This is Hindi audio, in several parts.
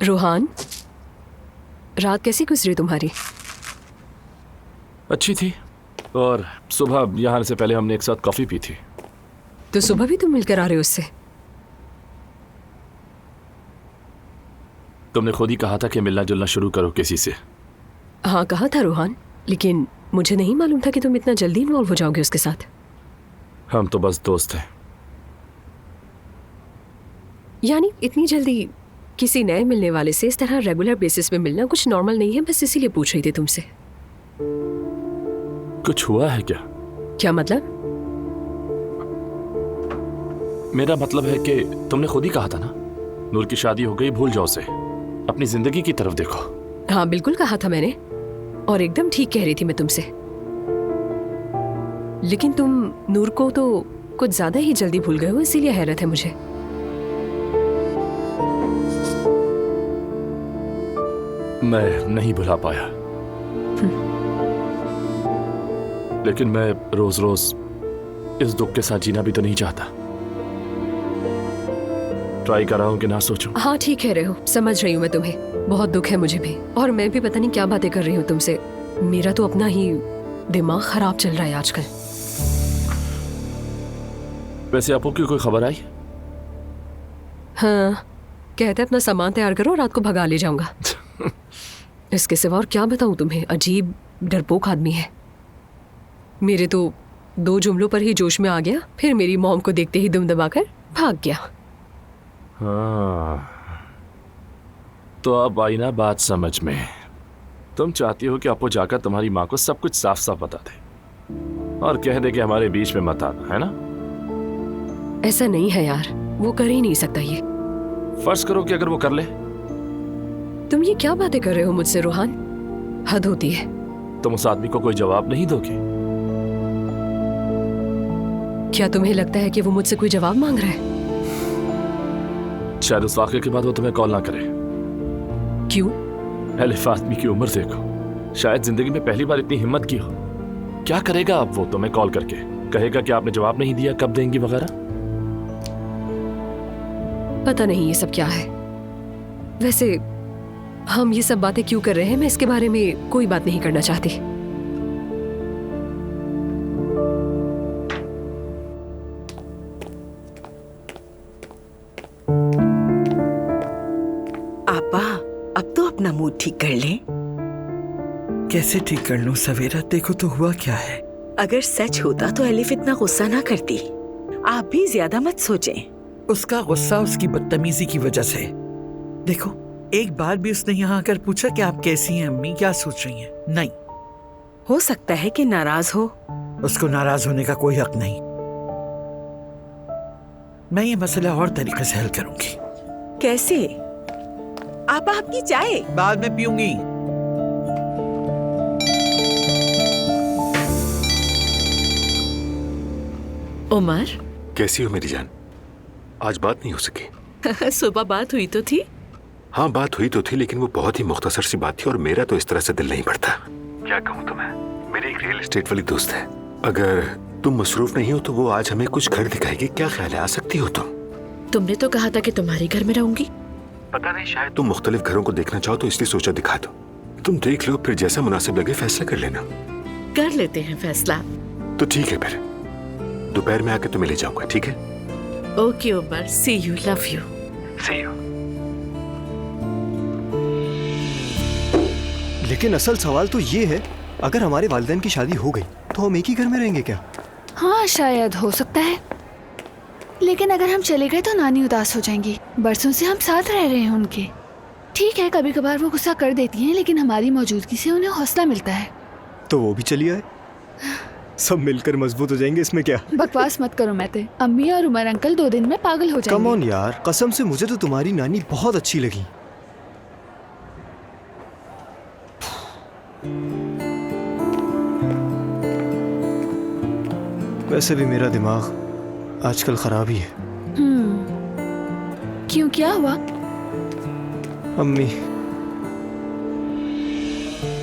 रोहान, रात कैसी गुजरी तुम्हारी? अच्छी थी, और सुबह यहाँ आने से पहले हमने एक साथ कॉफी पी थी। तो सुबह भी तुम मिलकर आ रहे हो उससे? तुमने खुद ही कहा था कि मिलना जुलना शुरू करो किसी से। हाँ कहा था रोहान, लेकिन मुझे नहीं मालूम था कि तुम इतना जल्दी इन्वॉल्व हो जाओगे उसके साथ। हम तो बस दोस्त हैं। यानी इतनी जल्दी किसी नए मिलने वाले से इस तरह रेगुलर बेसिस पे मिलना कुछ नॉर्मल नहीं है। बस इसीलिए पूछ रही थी तुमसे। कुछ हुआ है क्या? क्या मतलब? मेरा मतलब है कि तुमने खुद ही कहा था ना, नूर की शादी हो गई, भूल जाओ उसे, अपनी जिंदगी की तरफ देखो। हाँ बिल्कुल कहा था मैंने, और एकदम ठीक कह रही थी मैं तुमसे। लेकिन तुम नूर को तो कुछ ज्यादा ही जल्दी भूल गए हो, इसीलिए हैरत है मुझे। मैं नहीं भुला पाया, लेकिन मैं रोज रोज इस दुख के साथ जीना भी तो नहीं चाहता। ट्राई कर रहा हूं कि ना सोचूं। हाँ ठीक कह रहे हो, समझ रही हूँ मैं तुम्हें। बहुत दुख है मुझे भी, और मैं भी पता नहीं क्या बातें कर रही हूँ तुमसे। मेरा तो अपना ही दिमाग खराब चल रहा है आजकल। वैसे आपको की कोई खबर आई? हाँ, कहते अपना सामान तैयार करो, रात को भगा ले जाऊंगा। इसके सिवा और क्या बताऊं तुम्हें, अजीब डरपोक आदमी है। मेरे तो 2 जुमलों पर ही जोश में आ गया, फिर मेरी मॉम को देखते ही दुम दबाकर भाग गया। हाँ, तो अब आई ना बात समझ में। तुम चाहती हो कि आपको जाकर तुम्हारी माँ को सब कुछ साफ साफ बता दे और कह दे कि हमारे बीच में मत आना, है ना? ऐसा नहीं है यार, वो कर ही नहीं सकता ये। फर्ज करो कि अगर वो कर ले। तुम ये क्या बातें कर रहे हो मुझसे रोहान? हद होती है। तुम उस आदमी को कोई जवाब नहीं दोगे? क्या तुम्हें लगता है कि वो मुझसे कोई जवाब मांग रहा है? शायद उस वाक़े के बाद वो तुम्हें कॉल ना करे। क्यों? एलिफ आदमी की उम्र देखो, शायद जिंदगी में पहली बार इतनी हिम्मत की हो। क्या करेगा अब वो तुम्हें कॉल करके? कहेगा कि आपने जवाब नहीं दिया, कब देंगी वगैरह। पता नहीं ये सब क्या है। वैसे हम ये सब बातें क्यों कर रहे हैं, मैं इसके बारे में कोई बात नहीं करना चाहती। आपा, अब तो अपना मूड ठीक कर ले। कैसे ठीक कर लूं सवेरा? देखो तो हुआ क्या है। अगर सच होता तो एलिफ इतना गुस्सा ना करती। आप भी ज्यादा मत सोचें। उसका गुस्सा उसकी बदतमीजी की वजह से। देखो, एक बार भी उसने यहाँ आकर पूछा कि आप कैसी हैं अम्मी, क्या सोच रही हैं? नहीं। हो सकता है कि नाराज हो। उसको नाराज होने का कोई हक नहीं। मैं ये मसला और तरीके से हल करूंगी। कैसे? आपा, आपकी चाय बाद में पीऊंगी। उमर, कैसी हो मेरी जान? आज बात नहीं हो सकी। सुबह बात हुई तो थी। हाँ, बात हुई तो थी, लेकिन वो बहुत ही मुख्तसर सी बात थी और मेरा तो इस तरह से दिल नहीं भरता। क्या कहूँ तुम्हें, मेरी एक रियल एस्टेट वाली दोस्त है। अगर तुम मसरूफ नहीं हो तो वो आज हमें कुछ घर दिखाएगी। क्या ख्याल है, आ सकती हो तुम? तुमने तो कहा था कि तुम्हारे घर में रहूंगी। पता नहीं, शायद तुम मुख्तलिफ घरों को देखना चाहो तो इसलिए सोचा दिखा दो। तुम देख लो, फिर जैसा मुनासिब लगे फैसला कर लेना। कर लेते हैं फैसला। तो ठीक है, फिर दोपहर में आके तुम्हें ले जाऊंगा, ठीक है? Okay Umar, see you, love you. See you. लेकिन असल सवाल तो ये है, अगर हमारे वालिदैन की शादी हो गई तो हम एक ही घर में रहेंगे क्या? हाँ शायद हो सकता है, लेकिन अगर हम चले गए तो नानी उदास हो जाएंगी। बरसों से हम साथ रह रहे हैं उनके। ठीक है, कभी कभार वो गुस्सा कर देती हैं, लेकिन हमारी मौजूदगी से उन्हें हौसला मिलता है। तो वो भी चली आए, सब मिलकर मजबूत हो जाएंगे, इसमें क्या? बकवास मत करो मैते। अम्मी और उमर अंकल 2 दिन में पागल हो जाएंगे। कम ऑन यार, कसम से मुझे तो तुम्हारी नानी बहुत अच्छी लगी। वैसे भी मेरा दिमाग आजकल खराब ही है। क्यों, क्या हुआ? अम्मी,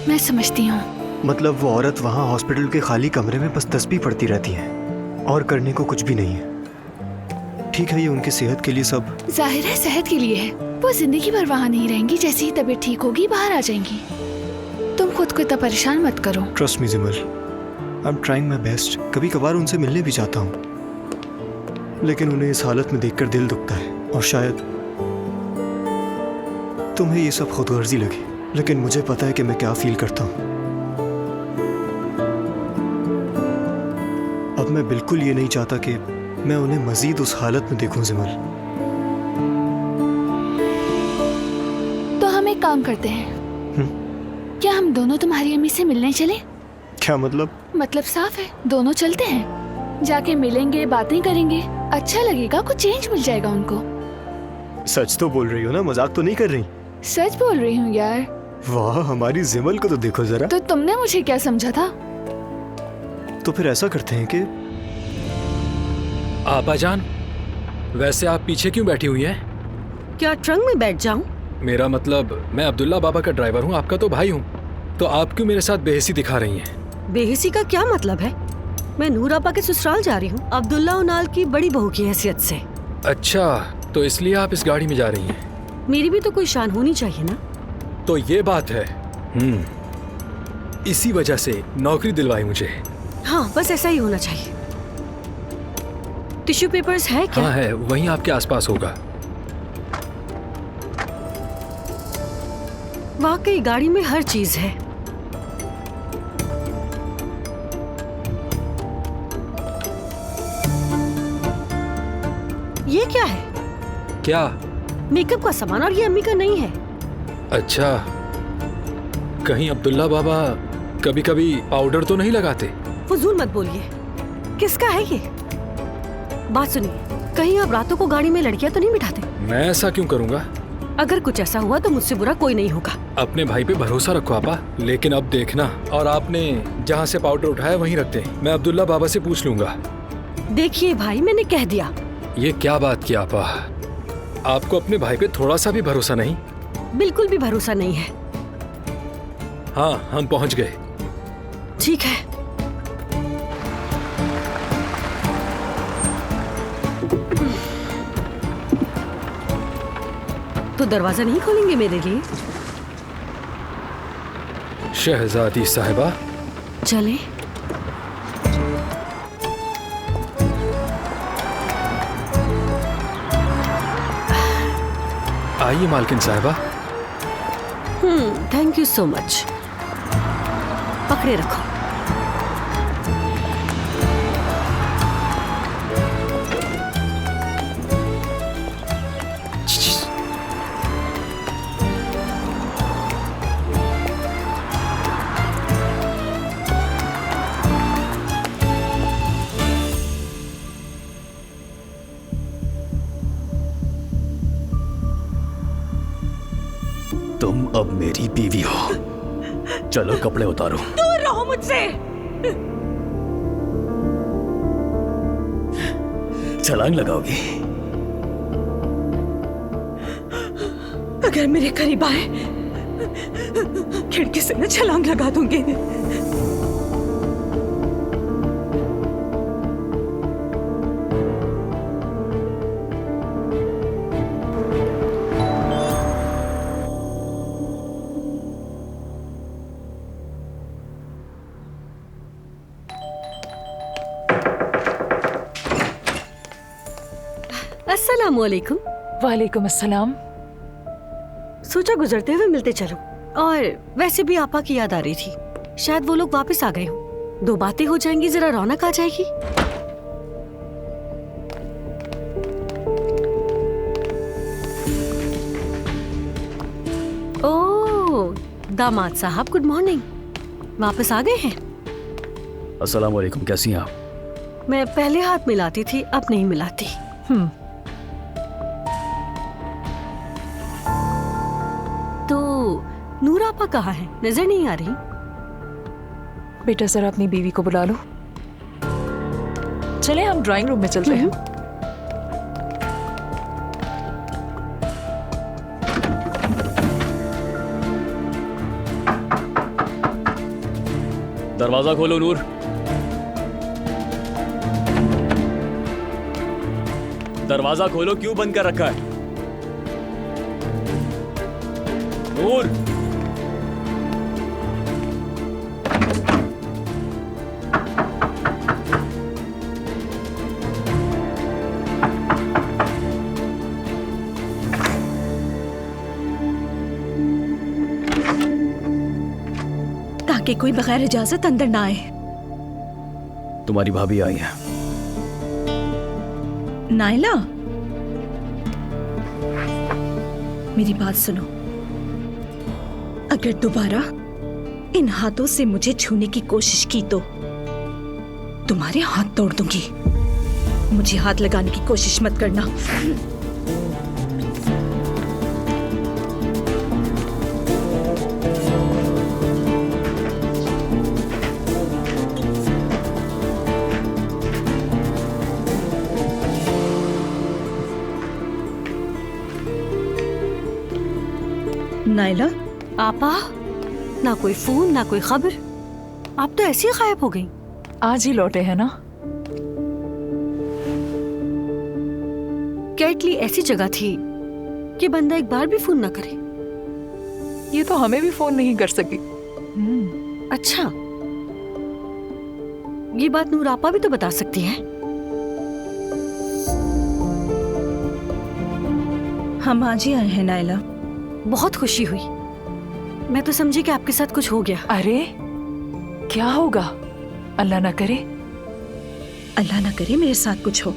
मैं समझती हूँ। मतलब वो औरत वहाँ हॉस्पिटल के खाली कमरे में बस तस्बीह पढ़ती रहती है और करने को कुछ भी नहीं है। ठीक है, ये उनकी सेहत के लिए सब। जाहिर है सेहत के लिए है। वो जिंदगी भर वहाँ नहीं रहेंगी, जैसे ही तबीयत ठीक होगी बाहर आ जाएंगी। तुम खुद को इतना परेशान मत करो। Trust me Jimal, I am trying my best. कभी कभार उनसे मिलने भी चाहता हूँ, लेकिन उन्हें इस हालत में देखकर दिल दुखता है। और शायद तुम्हें ये सब खुदगर्जी लगे, लेकिन मुझे पता है कि मैं क्या फील करता हूँ। अब मैं बिल्कुल ये नहीं चाहता कि मैं उन्हें मजीद उस हालत में देखूं जिमल। तो हम एक काम करते हैं, क्या हम दोनों तुम्हारी अम्मी से मिलने चले? क्या मतलब? मतलब साफ है, दोनों चलते हैं, जाके मिलेंगे, बातें करेंगे, अच्छा लगेगा, कुछ चेंज मिल जाएगा उनको। सच तो बोल रही हो ना, मजाक तो नहीं कर रही? सच बोल रही हूँ यार। वाह, हमारी जिमल को तो देखो जरा। तो तुमने मुझे क्या समझा था? तो फिर ऐसा करते हैं कि आपा जान, वैसे आप पीछे क्यों बैठी हुई हैं? क्या ट्रंक में बैठ जाऊं? मेरा मतलब, मैं अब्दुल्ला बाबा का ड्राइवर हूँ, आपका तो भाई हूँ, तो आप क्यों मेरे साथ बेहिसी दिखा रही हैं? बेहिसी का क्या मतलब है? मैं नूर आपा के ससुराल जा रही हूँ, अब्दुल्ला उनाल की बड़ी बहू की हैसियत से। अच्छा, तो इसलिए आप इस गाड़ी में जा रही हैं? मेरी भी तो कोई शान होनी चाहिए ना। तो ये बात है। इसी वजह से नौकरी दिलवाई मुझे। हाँ, बस ऐसा ही होना चाहिए। टिश्यू पेपर्स है क्या? हाँ है, वहीं आपके आसपास होगा। वाकई गाड़ी में हर चीज है। ये क्या है? क्या? मेकअप का सामान, और ये अम्मी का नहीं है। अच्छा, कहीं अब्दुल्ला बाबा कभी कभी पाउडर तो नहीं लगाते? फजूल मत बोलिए। किसका है ये? बात सुनिए, कहीं आप रातों को गाड़ी में लड़कियां तो नहीं बिठाते? मैं ऐसा क्यों करूँगा? अगर कुछ ऐसा हुआ तो मुझसे बुरा कोई नहीं होगा। अपने भाई पे भरोसा रखो आपा, लेकिन अब देखना, और आपने जहाँ से पाउडर उठाया वहीं रख दे। मैं अब्दुल्ला बाबा से पूछ लूंगा। देखिए भाई, मैंने कह दिया। ये क्या बात की आपा, आपको अपने भाई पे थोड़ा सा भी भरोसा नहीं? बिल्कुल भी भरोसा नहीं है। हाँ, हम पहुँच गए। ठीक है। तो दरवाजा नहीं खोलेंगे मेरे लिए? शहजादी साहिबा, चले। आइए मालकिन साहिबा। Thank you so much. पकड़े रखो। तुम अब मेरी बीवी हो। चलो कपड़े उतारो। दूर रहो मुझसे। छलांग लगाओगी? अगर मेरे करीब आए, खिड़की से मैं छलांग लगा दूंगी। अस्सलाम वालेकुम। वालेकुम अस्सलाम। सोचा गुजरते हुए मिलते चलो, और वैसे भी आपा की याद आ रही थी, शायद वो लोग वापस आ गए हों। दो बातें हो जाएंगी, जरा रौनक आ जाएगी। ओह, दामाद साहब, गुड मॉर्निंग। वापस आ गए हैं? अस्सलाम वालेकुम, कैसी हैं आप? मैं पहले हाथ मिलाती थी, अब नहीं मिलाती। तो नूर आपा कहाँ है? नजर नहीं आ रही। बेटा जरा अपनी बीवी को बुला लो। चले हम ड्राइंग रूम में चलते हैं। दरवाजा खोलो नूर। दरवाजा खोलो, क्यों बंद कर रखा है? नूर, ताकि कोई बगैर इजाजत अंदर ना आए। तुम्हारी भाभी आई है। नायला, मेरी बात सुनो। अगर दोबारा इन हाथों से मुझे छूने की कोशिश की तो तुम्हारे हाथ तोड़ दूंगी। मुझे हाथ लगाने की कोशिश मत करना। नायला, आपा, ना कोई फोन ना कोई खबर। आप तो ऐसे ही गायब हो गई। आज ही लौटे हैं ना? क्या इटली ऐसी जगह थी कि बंदा एक बार भी फोन ना करे? ये तो हमें भी फोन नहीं कर सकी। अच्छा, ये बात नूर आपा भी तो बता सकती है। हम आज ही आए हैं नायला। बहुत खुशी हुई। मैं तो समझी कि आपके साथ कुछ हो गया। अरे क्या होगा? अल्लाह ना करे। अल्लाह ना करे मेरे साथ कुछ हो।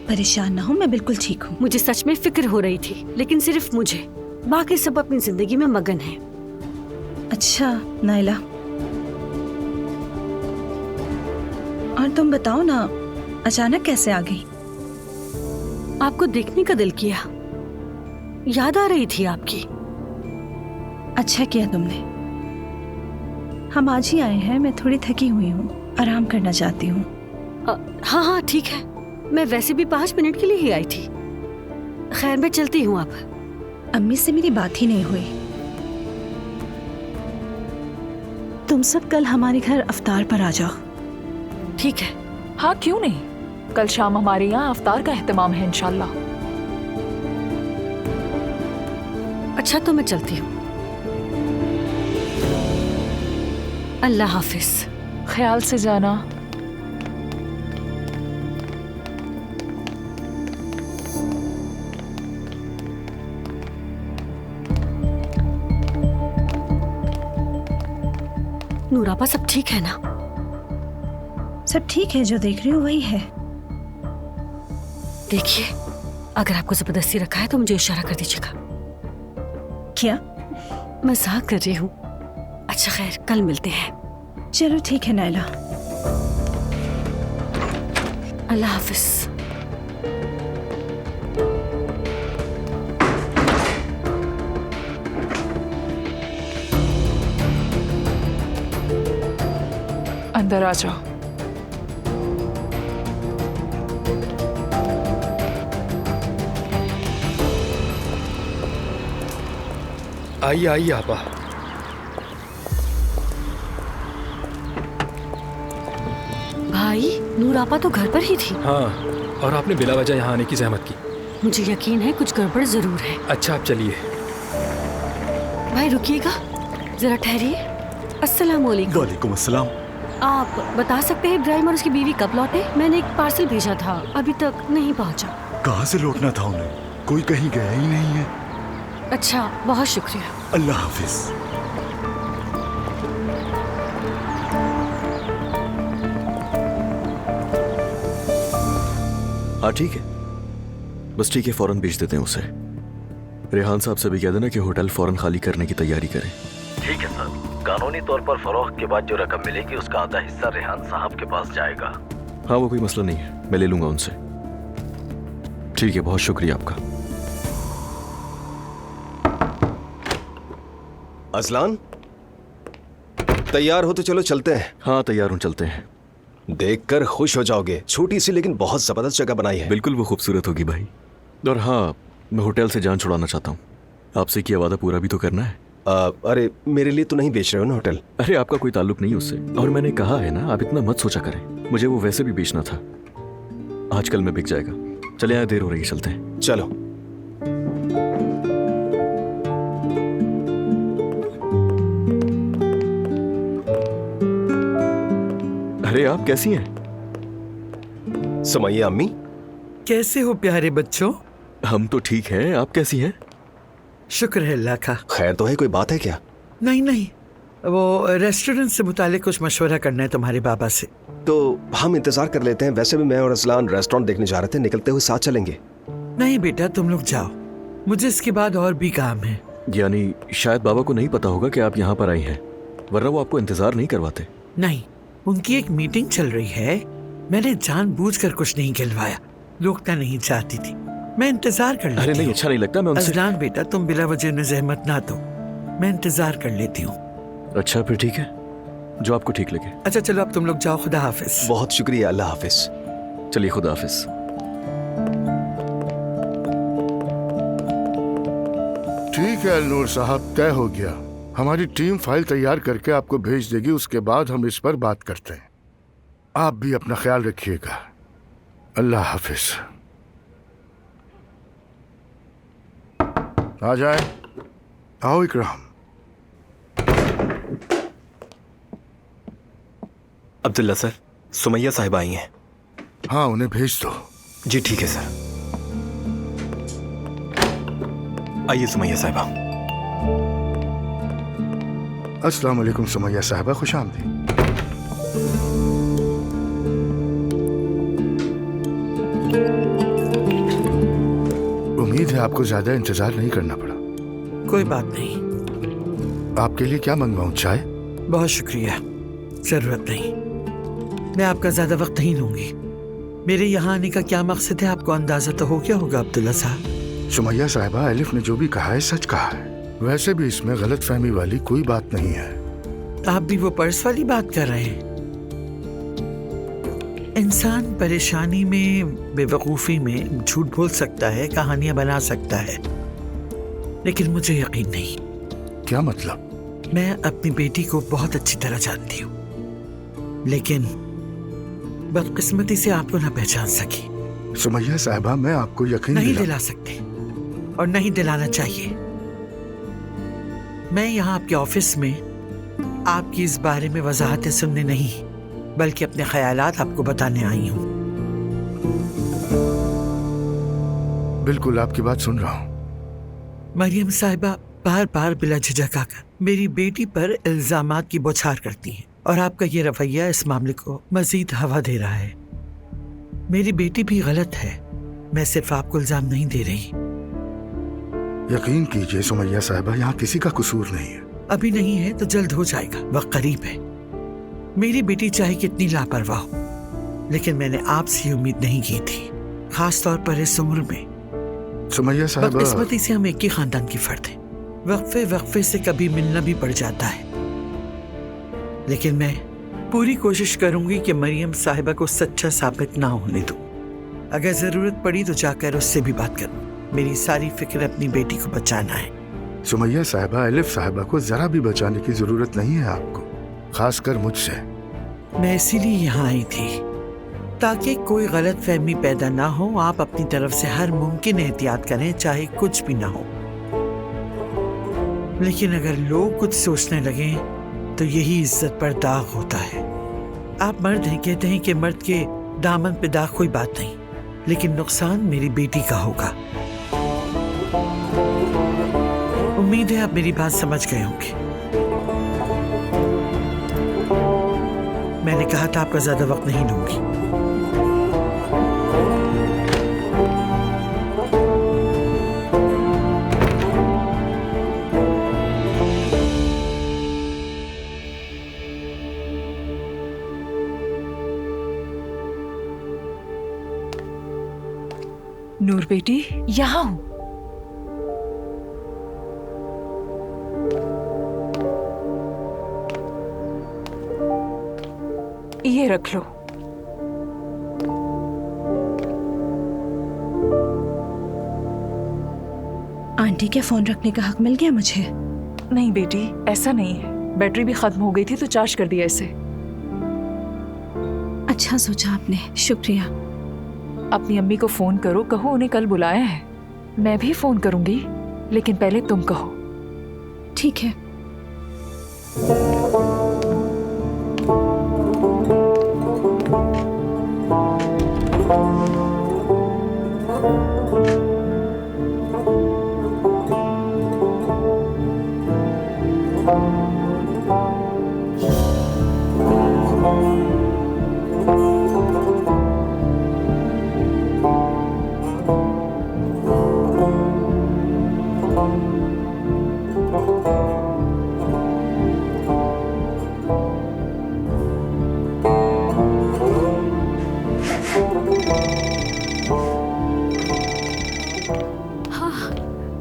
परेशान ना हो, मैं बिल्कुल ठीक हूँ। मुझे सच में फिक्र हो रही थी, लेकिन सिर्फ मुझे। बाकी सब अपनी जिंदगी में मगन हैं। अच्छा नायला, और तुम बताओ ना, अचानक कैसे आ गई? आपको देखने का दिल किया, याद आ रही थी आपकी। अच्छा किया तुमने। हम आज ही आए हैं। मैं थोड़ी थकी हुई हूँ, आराम करना चाहती हूँ। हाँ हाँ ठीक है। मैं वैसे भी 5 मिनट के लिए ही आई थी। खैर मैं चलती हूँ अब। अम्मी से मेरी बात ही नहीं हुई। तुम सब कल हमारे घर अफ्तार पर आ जाओ। ठीक है। हाँ क्यों नहीं, कल शाम हमारे यहाँ अफ्तार का एहतमाम है इंशाल्लाह। अच्छा तो मैं चलती हूँ। अल्लाह हाफिज। ख्याल से जाना। नूरापा सब ठीक है ना? सब ठीक है, जो देख रही हो वही है। देखिए, अगर आपको जबरदस्ती रखा है तो मुझे इशारा कर दीजिएगा। क्या? मजाक कर रही हूँ। अच्छा खैर, कल मिलते हैं। चलो ठीक है नायला। अल्लाह हाफिज। अंदर आ जाओ। आइए आइए आपा। भाई, नूरापा तो घर पर ही थी। हाँ, और आपने बिला वजह यहाँ आने की जहमत की। मुझे यकीन है कुछ गड़बड़ जरूर है। अच्छा आप चलिए। भाई रुकिएगा, जरा ठहरिए। अस्सलाम वालेकुम। वालेकुम अस्सलाम। आप बता सकते हैं इब्राहिम और उसकी बीवी कब लौटे? मैंने एक पार्सल भेजा था, अभी तक नहीं पहुंचा। कहाँ से लौटना था उन्हें? कोई कहीं गया ही नहीं है। अच्छा, बहुत शुक्रिया। अल्लाह हाफिज। हाँ ठीक है, बस ठीक है, फौरन भेज देते हैं उसे। रेहान साहब से भी कह देना कि होटल फौरन खाली करने की तैयारी करें। ठीक है सर। कानूनी तौर पर फरोख्त के बाद जो रकम मिलेगी उसका आधा हिस्सा रेहान साहब के पास जाएगा। हाँ वो कोई मसला नहीं है, मैं ले लूंगा उनसे। ठीक है, बहुत शुक्रिया आपका। अजलान, तैयार हो तो चलो चलते हैं। हाँ तैयार हूँ, चलते हैं। देखकर खुश हो जाओगे, छोटी सी लेकिन बहुत जबरदस्त जगह बनाई है। बिल्कुल वो खूबसूरत होगी भाई। और हाँ, मैं होटल से जान छुड़ाना चाहता हूँ। आपसे किया वादा पूरा भी तो करना है। अरे मेरे लिए तो नहीं बेच रहे हो ना होटल? अरे आपका कोई ताल्लुक नहीं उससे, और मैंने कहा है ना, आप इतना मत सोचा करें। मुझे वो वैसे भी बेचना था। आजकल में बिक जाएगा। चले यहाँ, देर हो रही है, चलते हैं। चलो। अरे आप कैसी हैं? सुमैया अम्मी कैसे हो प्यारे बच्चों? हम तो ठीक हैं, आप कैसी हैं? शुक्र है अल्लाह का। खैर तो है, कोई बात है क्या? नहीं नहीं, वो रेस्टोरेंट से मुतालिक कुछ मशवरा करना है तुम्हारे बाबा से। तो हम इंतजार कर लेते हैं। वैसे भी मैं और असलान रेस्टोरेंट देखने जा रहे थे, निकलते हुए साथ चलेंगे। नहीं बेटा, तुम लोग जाओ, मुझे इसके बाद और भी काम है। यानी शायद बाबा को नहीं पता होगा कि आप यहाँ पर आई हैं, वरना वो आपको इंतजार नहीं करवाते। नहीं, उनकी एक मीटिंग चल रही है, मैंने जानबूझकर कुछ नहीं गिलवाया, रोकना नहीं चाहती थी, मैं इंतजार कर लेती हूँ। अरे नहीं, अच्छा नहीं लगता। मैं उनसे अजलान बेटा, तुम बिला वजह में जहमत ना दो, मैं इंतजार कर लेती हूँ। अच्छा फिर ठीक है, जो आपको ठीक लगे। अच्छा चलो अब तुम लोग जाओ, खुदा हाफिज। बहुत शुक्रिया, अल्लाह हाफिज। चलिए, खुदा हाफिज। ठीक है नूर साहब, तय हो गया। हमारी टीम फाइल तैयार करके आपको भेज देगी, उसके बाद हम इस पर बात करते हैं। आप भी अपना ख्याल रखिएगा। अल्लाह हाफिज। आ जाए। आओ इकराम। अब्दुल्ला सर, सुमैया साहिबा आई हैं। हाँ, उन्हें भेज दो। जी ठीक है सर। आइए सुमैया साहिबा। अस्सलाम वालेकुम सुमैया साहिबा, खुश आमदीद। उम्मीद है आपको ज्यादा इंतजार नहीं करना पड़ा। कोई बात नहीं। आपके लिए क्या मंगवाऊं? चाय? बहुत शुक्रिया, जरूरत नहीं, मैं आपका ज्यादा वक्त नहीं लूंगी। मेरे यहाँ आने का क्या मकसद है, आपको अंदाजा तो हो गया होगा अब्दुल्ला साहब। सुमैया साहिबा, अलिफ ने जो भी कहा है सच कहा है। वैसे भी इसमें गलत फहमी वाली कोई बात नहीं है। आप भी वो पर्स वाली बात कर रहे हैं? इंसान परेशानी में, बेवकूफ़ी में झूठ बोल सकता है, कहानियां बना सकता है, लेकिन मुझे यकीन नहीं। क्या मतलब? मैं अपनी बेटी को बहुत अच्छी तरह जानती हूँ, लेकिन बदकिस्मती से आपको ना पहचान सकी। सुमैया साहिबा, मैं आपको यकीन नहीं दिला सकते और नहीं दिलाना चाहिए। मैं यहाँ आपके ऑफिस में आपकी इस बारे में वजाहतें सुनने नहीं, बल्कि अपने ख्यालात आपको बताने आई हूँ। बिल्कुल आपकी बात सुन रहा हूँ। मरियम साहिबा बार बार बिला झिझक आकर मेरी बेटी पर इल्जामात की बौछार करती हैं, और आपका ये रवैया इस मामले को मजीद हवा दे रहा है। मेरी बेटी भी गलत है, मैं सिर्फ आपको इल्जाम नहीं दे रही। यकीन कीजिए सुमैया साहिबा, यहाँ किसी का कसूर नहीं है। अभी नहीं है तो जल्द हो जाएगा, वक्त करीब है। मेरी बेटी चाहे कितनी लापरवाह हो, लेकिन मैंने आपसे उम्मीद नहीं की थी, खास तौर पर इस उम्र में। सुमैया साहिबा, बदकिस्मती से हम एक ही खानदान की फर्द हैं। वक्फे वक्फे से कभी मिलना भी पड़ जाता है, लेकिन मैं पूरी कोशिश करूंगी कि मरियम साहिबा को सच्चा साबित ना होने दूं। अगर जरूरत पड़ी तो जाकर उससे भी बात करूं। मेरी सारी फिक्र अपनी बेटी को बचाना है। सुमैया साहिबा, अलिफ साहिबा को जरा भी बचाने की जरूरत नहीं है आपको, खासकर मुझसे। मैं इसीलिए यहाँ आई थी ताकि कोई गलत फहमी पैदा ना हो। आप अपनी तरफ से हर मुमकिन एहतियात करें, चाहे कुछ भी ना हो। लेकिन अगर लोग कुछ सोचने लगे तो यही इज्जत पर दाग होता है। आप मर्द हैं, कहते हैं कि मर्द के दामन पे दाग कोई बात नहीं, लेकिन नुकसान मेरी बेटी का होगा। उम्मीद है आप मेरी बात समझ गए होंगे। मैंने कहा था आपका ज्यादा वक्त नहीं लूंगी। नूर बेटी, यहाँ हूँ। ये रख लो। आंटी के फोन रखने का हक मिल गया मुझे? नहीं बेटी, ऐसा नहीं है, बैटरी भी खत्म हो गई थी तो चार्ज कर दिया इसे। अच्छा सोचा आपने, शुक्रिया। अपनी अम्मी को फोन करो, कहो उन्हें कल बुलाया है। मैं भी फोन करूंगी, लेकिन पहले तुम कहो। ठीक है।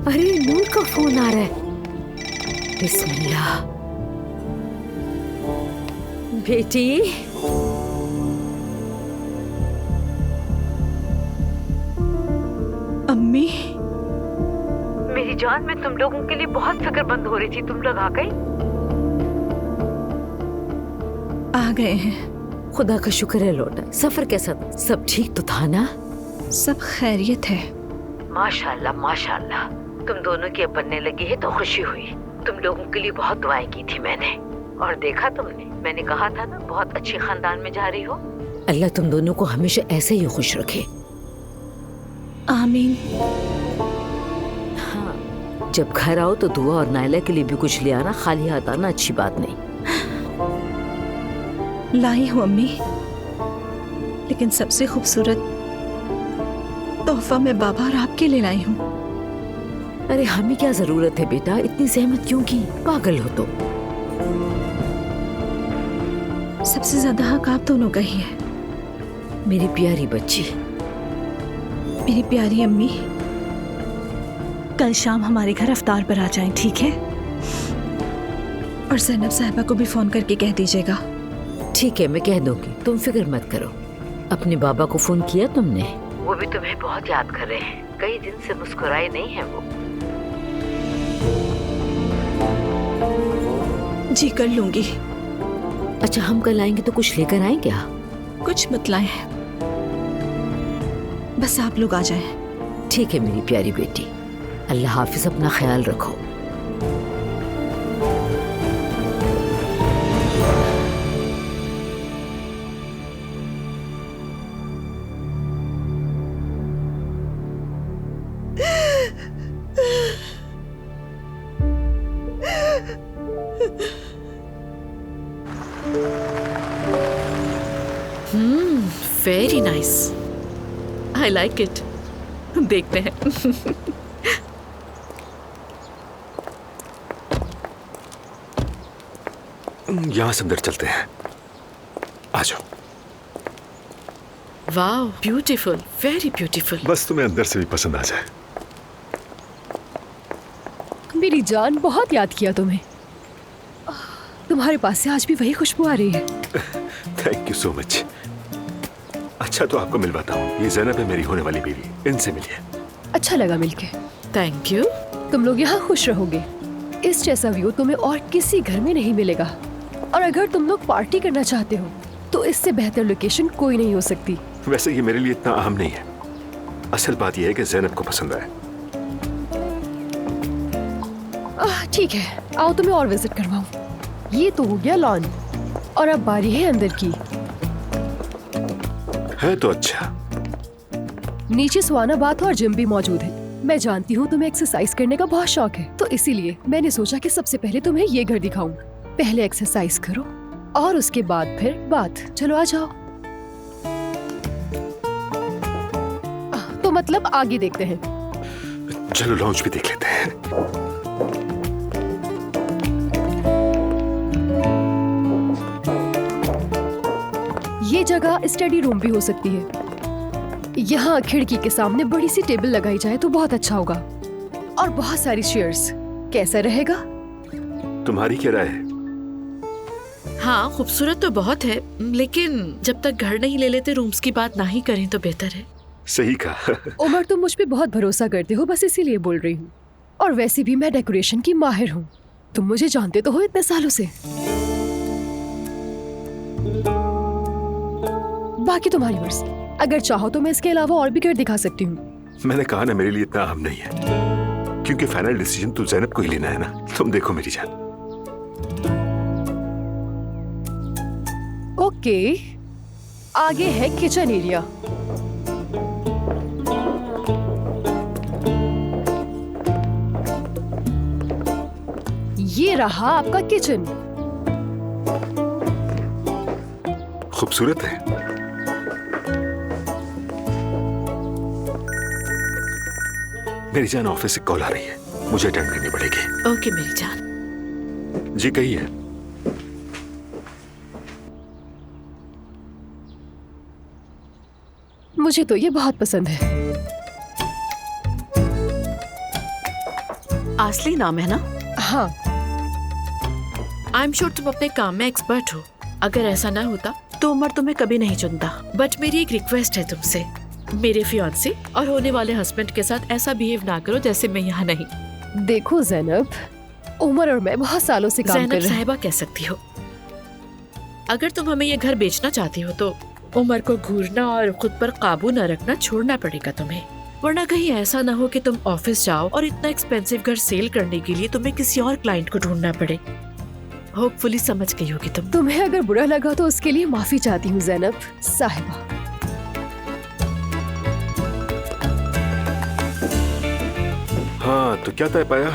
अरे नूर का फोन आ रहा है। बिस्मिल्लाह। बेटी, अम्मी, मेरी जान, मैं तुम लोगों के लिए बहुत फिक्रमंद हो रही थी। तुम लोग आ गए? आ गए हैं। खुदा का शुक्र है लौटा। सफर कैसा था? सब ठीक तो था ना? सब खैरियत है। माशाल्लाह माशाल्लाह। तुम दोनों की अब बनने लगी है तो खुशी हुई। तुम लोगों के लिए बहुत दुआएं की थी मैंने, और देखा तुमने, मैंने कहा था ना बहुत अच्छे खानदान में जा रही हो। अल्लाह तुम दोनों को हमेशा ऐसे ही खुश रखे। आमीन। हाँ, जब घर आओ तो दुआ और नायला के लिए भी कुछ ले आना, खाली हाथ आना अच्छी बात नहीं। लाई हूँ अम्मी, लेकिन सबसे खूबसूरत तोहफा मैं बाबा और आपके लिए लाई हूँ। अरे हमें क्या जरूरत है बेटा, इतनी सहमत क्यों की? पागल हो तो। सबसे ज्यादा हक आप दोनों का ही है। मेरी प्यारी बच्ची, मेरी प्यारी अम्मी, कल शाम हमारे घर अफ्तार पर आ जाएं, ठीक है? और ज़ैनब साहिबा को भी फोन करके कह दीजिएगा। ठीक है, मैं कह दूंगी, तुम फिक्र मत करो। अपने बाबा को फोन किया तुमने? वो भी तुम्हें बहुत याद कर रहे हैं, कई दिन से मुस्कुराए नहीं हैं वो। जी कर लूंगी। अच्छा, हम कल आएंगे तो कुछ लेकर आए क्या? कुछ बतलाएं, बस आप लोग आ जाएं। ठीक है मेरी प्यारी बेटी, अल्लाह हाफिज, अपना ख्याल रखो। Very nice, I like it. देखते हैं। यहाँ से अंदर चलते हैं, आ जाओ। वाह, ब्यूटीफुल, वेरी ब्यूटीफुल। बस तुम्हें अंदर से भी पसंद आ जाए। मेरी जान, बहुत याद किया तुम्हें। तुम्हारे पास से आज भी वही खुशबू आ रही है। Thank you so much. अच्छा तो आपको मिलवाता हूँ, ये ज़ैनब है मेरी होने वाली बीवी, इनसे मिलिए। अच्छा लगा मिलके। Thank you. तुम लोग यहाँ खुश रहोगे। इस जैसा व्यू तुम्हें और किसी घर में नहीं मिलेगा। और अगर तुम लोग पार्टी करना चाहते हो तो इससे बेहतर लोकेशन कोई नहीं हो सकती। वैसे ये मेरे लिए इतना अहम नहीं है, असल बात यह है कि ज़ैनब को पसंद आए। ठीक है, आओ तुम्हें और विजिट करवाऊं। ये तो हो गया लॉन, और अब बारी है अंदर की। है तो अच्छा। नीचे सुहाना बाथ और जिम भी मौजूद है। मैं जानती हूँ तुम्हें एक्सरसाइज करने का बहुत शौक है, तो इसीलिए मैंने सोचा कि सबसे पहले तुम्हें ये घर दिखाऊं। पहले एक्सरसाइज करो और उसके बाद फिर बात। चलो आ जाओ। तो मतलब आगे देखते हैं। चलो लॉन्च भी देख लेते हैं। ये जगह स्टडी रूम भी हो सकती है। यहाँ खिड़की के सामने बड़ी सी टेबल लगाई जाए तो बहुत अच्छा होगा, और बहुत सारी चेयर्स। कैसा रहेगा? तुम्हारी क्या राय है? हाँ, खूबसूरत तो बहुत है, लेकिन जब तक घर नहीं ले लेते रूम्स की बात ना ही करें तो बेहतर है। सही कहा। उमर, तुम मुझ पे बहुत भरोसा करते हो, बस इसीलिए बोल रही हूँ। और वैसे भी मैं डेकोरेशन की माहिर हूँ। तुम मुझे जानते तो हो इतने सालों से। बाकी तुम्हारी मर्जी। अगर चाहो तो मैं इसके अलावा और भी घर दिखा सकती हूँ। मैंने कहा ना मेरे लिए इतना अहम नहीं है, क्योंकि फाइनल डिसीजन तो जैनब को ही लेना है ना। तुम देखो मेरी जान। ओके, आगे है किचन एरिया। ये रहा आपका किचन। खूबसूरत है। मेरी जान, ऑफिस से कॉल आ रही है, मुझे अटेंड करनी पड़ेगी। ओके मेरी जान। जी कहिए। मुझे तो ये बहुत पसंद है। आसली नाम है ना? हाँ। आई एम श्योर तुम अपने काम में एक्सपर्ट हो। अगर ऐसा ना होता तो उमर तुम्हें कभी नहीं चुनता। बट मेरी एक रिक्वेस्ट है तुमसे, मेरे फियांसे और होने वाले हस्बैंड के साथ ऐसा बिहेव ना करो जैसे मैं यहाँ नहीं। देखो जैनब, उमर और मैं बहुत सालों से काम कर रहे हैं। साहिबा कह सकती हो। अगर तुम हमें ये घर बेचना चाहती हो तो उमर को घूरना और खुद पर काबू न रखना छोड़ना पड़ेगा तुम्हें, वरना कहीं ऐसा ना हो कि तुम ऑफिस जाओ और इतना एक्सपेंसिव घर सेल करने के लिए तुम्हें किसी और क्लाइंट को ढूंढना पड़े। होपफुली समझ गई होगी तुम। तुम्हें अगर बुरा लगा तो उसके लिए माफी चाहती हूँ जैनब साहिबा। हाँ, तो क्या तय पाया?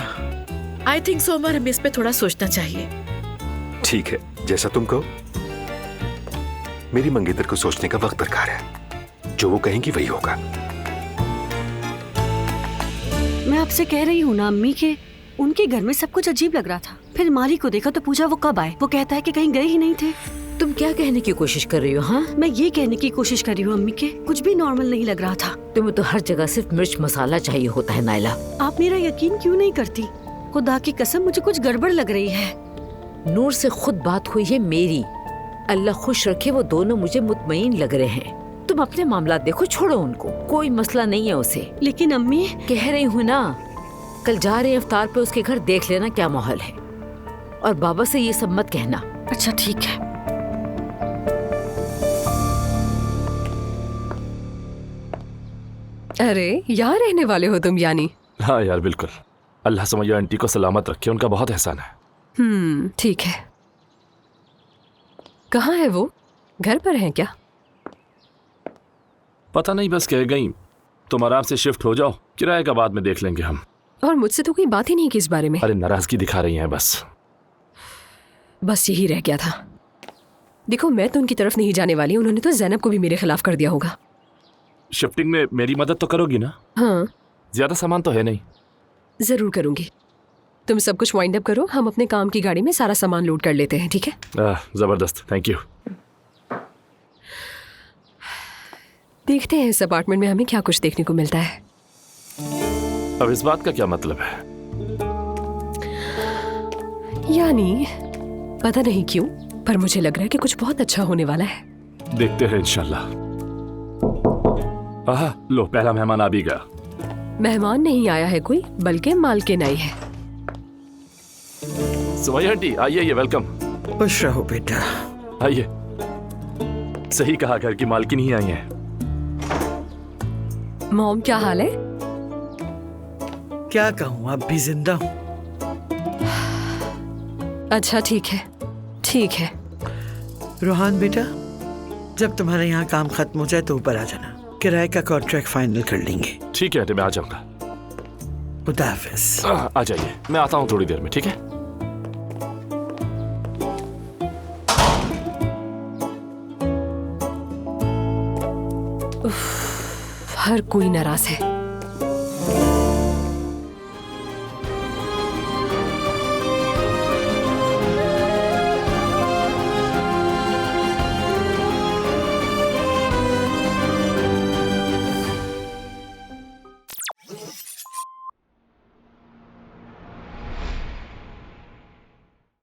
आई थिंक सो उमर, हमें इस पे थोड़ा सोचना चाहिए। ठीक है, जैसा तुम कहो। मेरी मंगेतर को सोचने का वक्त दरकार है। जो वो कहेंगी वही होगा। मैं आपसे कह रही हूँ ना अम्मी के उनके घर में सब कुछ अजीब लग रहा था। फिर माली को देखा तो पूछा वो कब आए। वो कहता है कि कहीं गए ही नहीं थे। तुम क्या कहने की कोशिश कर रही हो? हाँ, मैं ये कहने की कोशिश कर रही हूँ अम्मी के कुछ भी नॉर्मल नहीं लग रहा था। तुम्हें तो हर जगह सिर्फ मिर्च मसाला चाहिए होता है नाइला। आप मेरा यकीन क्यों नहीं करती? खुदा की कसम मुझे कुछ गड़बड़ लग रही है। नूर से खुद बात हुई है मेरी। अल्लाह खुश रखे, वो दोनों मुझे मुतमईन लग रहे हैं। तुम अपने मामला देखो, छोड़ो उनको, कोई मसला नहीं है उसे। लेकिन अम्मी, कह रही हूँ ना, कल जा रहे इफ्तार पे उसके घर, देख लेना क्या माहौल है। और बाबा से ये सब मत कहना। अच्छा ठीक है। अरे यहाँ रहने वाले हो तुम यानी? हाँ यार बिल्कुल। अल्लाह समैया आंटी को सलामत रखे, उनका बहुत एहसान है। ठीक है। कहाँ है वो? घर पर है क्या? पता नहीं, बस कह गई तुम आराम से शिफ्ट हो जाओ, किराए का बाद में देख लेंगे हम। और मुझसे तो कोई बात ही नहीं की इस बारे में। अरे नाराजगी दिखा रही हैं बस यही रह गया था। देखो मैं तो उनकी तरफ नहीं जाने वाली, उन्होंने तो ज़ैनब को भी मेरे खिलाफ कर दिया होगा। शिफ्टिंग में मेरी मदद तो करोगी ना? हाँ। ज्यादा सामान तो है नहीं। जरूर करूंगी। तुम सब कुछ वाइंड अप करो, हम अपने काम की गाड़ी में सारा सामान लोड कर लेते हैं, ठीक है? जबरदस्त, थैंक यू। देखते हैं इस अपार्टमेंट में हमें क्या कुछ देखने को मिलता है। अब इस बात का क्या मतलब है? यानी पता नहीं क्यों, पर मुझे लग रहा है कि कुछ बहुत अच्छा होने वाला है। देखते हैं इंशाल्लाह। लो, पहला मेहमान आ भी गया। मेहमान नहीं आया है कोई, बल्कि मालकिन आई है। सुमैया आंटी आइए, वेलकम। खुश रहो बेटा। आइए। सही कहा, घर की मालकिन ही आई है। मॉम क्या हाल है? क्या कहूँ, अब भी जिंदा हूँ। अच्छा ठीक है, ठीक है। रोहान बेटा, जब तुम्हारे यहाँ काम खत्म हो जाए तो ऊपर आ जाना, किराए का कॉन्ट्रैक्ट फाइनल कर लेंगे। ठीक है, मैं आ जाऊंगा। खुदा हाफिज। आ जाइए, मैं आता हूँ थोड़ी देर में, ठीक है? हर कोई नाराज है।